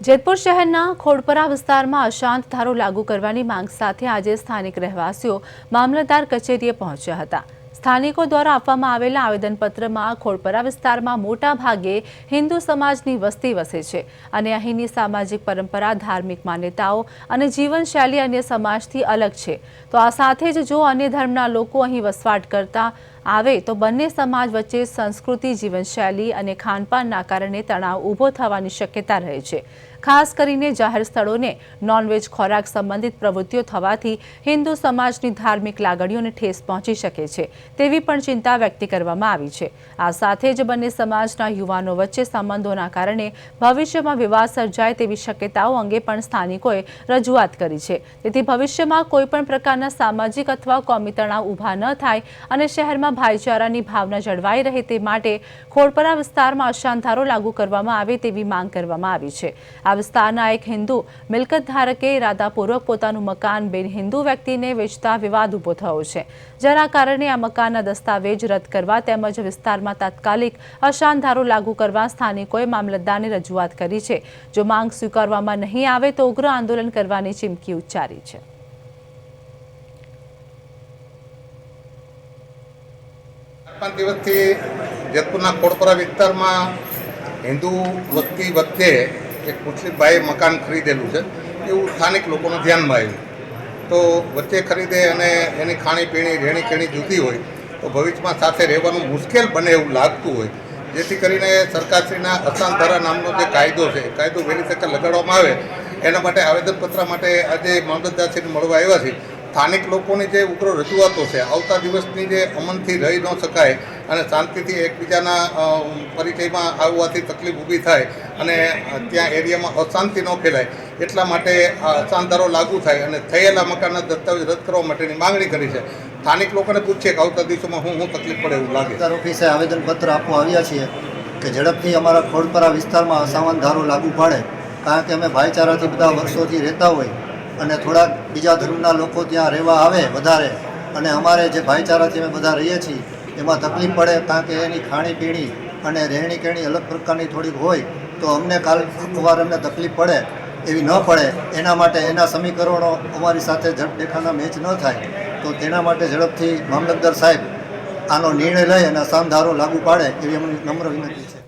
જેતપુર શહેરના ખોડપરા વિસ્તારમાં અશાંત ધારો લાગુ કરવાની માંગ સાથે આજે સ્થાનિક રહેવાસીઓ મામલતદાર કચેરીએ પહોંચ્યા હતા। સ્થાનિકો દ્વારા આપવામાં આવેલા આવેદનપત્રમાં ખોડપરા વિસ્તારમાં મોટા ભાગે હિન્દુ સમાજની વસ્તી વસે છે અને અહીંની સામાજિક પરંપરા, ધાર્મિક માન્યતાઓ અને જીવનશૈલી અન્ય સમાજથી અલગ છે। તો આ સાથે જ જો અન્ય ધર્મના લોકો અહીં વસવાટ કરતા આવે તો બંને સમાજ વચ્ચે સંસ્કૃતિ, જીવનશૈલી અને ખાનપાનના કારણે તણાવ ઊભો થવાની શક્યતા રહે છે। ખાસ કરીને જાહેર સ્થળોને નોનવેજ ખોરાક સંબંધિત પ્રવૃત્તિઓ થવાથી હિન્દુ સમાજની ધાર્મિક લાગણીઓને ઠેસ પહોંચી શકે છે તેવી પણ ચિંતા વ્યક્ત કરવામાં આવી છે। આ સાથે જ બંને સમાજના યુવાનો વચ્ચે સંબંધોના કારણે ભવિષ્યમાં વિવાદ સર્જાય તેવી શક્યતાઓ અંગે પણ સ્થાનિકોએ રજૂઆત કરી છે। તેથી ભવિષ્યમાં કોઈપણ પ્રકારના સામાજિક અથવા કોમી તણાવ ઊભા ન થાય અને શહેરમાં ભાઈચારાની ભાવના જળવાઈ રહે તે માટે ખોડપરા વિસ્તારમાં અશાંત ધારો લાગુ કરવામાં આવે તેવી માંગ કરવામાં આવી છે। આ વિસ્તારના એક હિન્દુ મિલકત ધારકે ઇરાદાપૂર્વક પોતાનું મકાન બિન હિન્દુ વ્યક્તિને વેચતા વિવાદ ઊભો થયો છે, જેના કારણે આ મકાનના દસ્તાવેજ રદ કરવા તેમજ વિસ્તારમાં તાત્કાલિક અશાંત ધારો લાગુ કરવા સ્થાનિકોએ મામલતદારને રજૂઆત કરી છે। જો માંગ સ્વીકારવામાં નહીં આવે તો ઉગ્ર આંદોલન કરવાની ચીમકી ઉચ્ચારી છે। પાંચ દિવસથી જેતપુરના ખોડપરા વિસ્તારમાં હિન્દુ વસ્તી વચ્ચે એક મુસ્લિમ ભાઈએ મકાન ખરીદેલું છે એવું સ્થાનિક લોકોને ધ્યાનમાં આવ્યું। તો વચ્ચે ખરીદે અને એની ખાણીપીણી રહેણીકહેણી જુદી હોય તો ભવિષ્યમાં સાથે રહેવાનું મુશ્કેલ બને એવું લાગતું હોય, જેથી કરીને સરકારશ્રીના અશાંત ધારા નામનો જે કાયદો છે કાયદો વહેલી તકે લગાડવામાં આવે એના માટે આવેદનપત્ર માટે આજે મામલતદારશ્રીને મળવા આવ્યા છીએ। સ્થાનિક લોકોની જે ઉગ્ર રજૂઆતો છે, આવતા દિવસની જે અમનથી રહી ન શકાય અને શાંતિથી એકબીજાના પરિચયમાં આવવાથી તકલીફ ઊભી થાય અને ત્યાં એરિયામાં અશાંતિ ન ફેલાય એટલા માટે અશાંત ધારો લાગુ થાય અને થયેલા મકાનના દસ્તાવેજ રદ કરવા માટેની માંગણી કરી છે। સ્થાનિક લોકોને પૂછીએ કે આવતા દિવસોમાં શું તકલીફ પડે એવું લાગે। ઓફિસે આવેદનપત્ર આપવા આવ્યા છીએ કે ઝડપથી અમારા ખોડપરા વિસ્તારમાં અસામાન ધારો લાગુ પાડે, કારણ કે અમે ભાઈચારાથી બધા વર્ષોથી રહેતા હોય અને થોડાક બીજા ધર્મના લોકો ત્યાં રહેવા આવે વધારે અને અમારે જે ભાઈચારાથી અમે બધા રહીએ છીએ એમાં તકલીફ પડે, કારણ કે એની ખાણીપીણી અને રહેણીકહેણી અલગ પ્રકારની થોડીક હોય તો અમને કાલવાર અમને તકલીફ પડે એવી ન પડે એના માટે એના સમીકરણો અમારી સાથે ઝડપદેખાના મેચ ન થાય તો તેના માટે ઝડપથી મામલતદાર સાહેબ આનો નિર્ણય લઈ અને અસામાન ધારો લાગુ પાડે એવી અમને નમ્ર વિનંતી છે।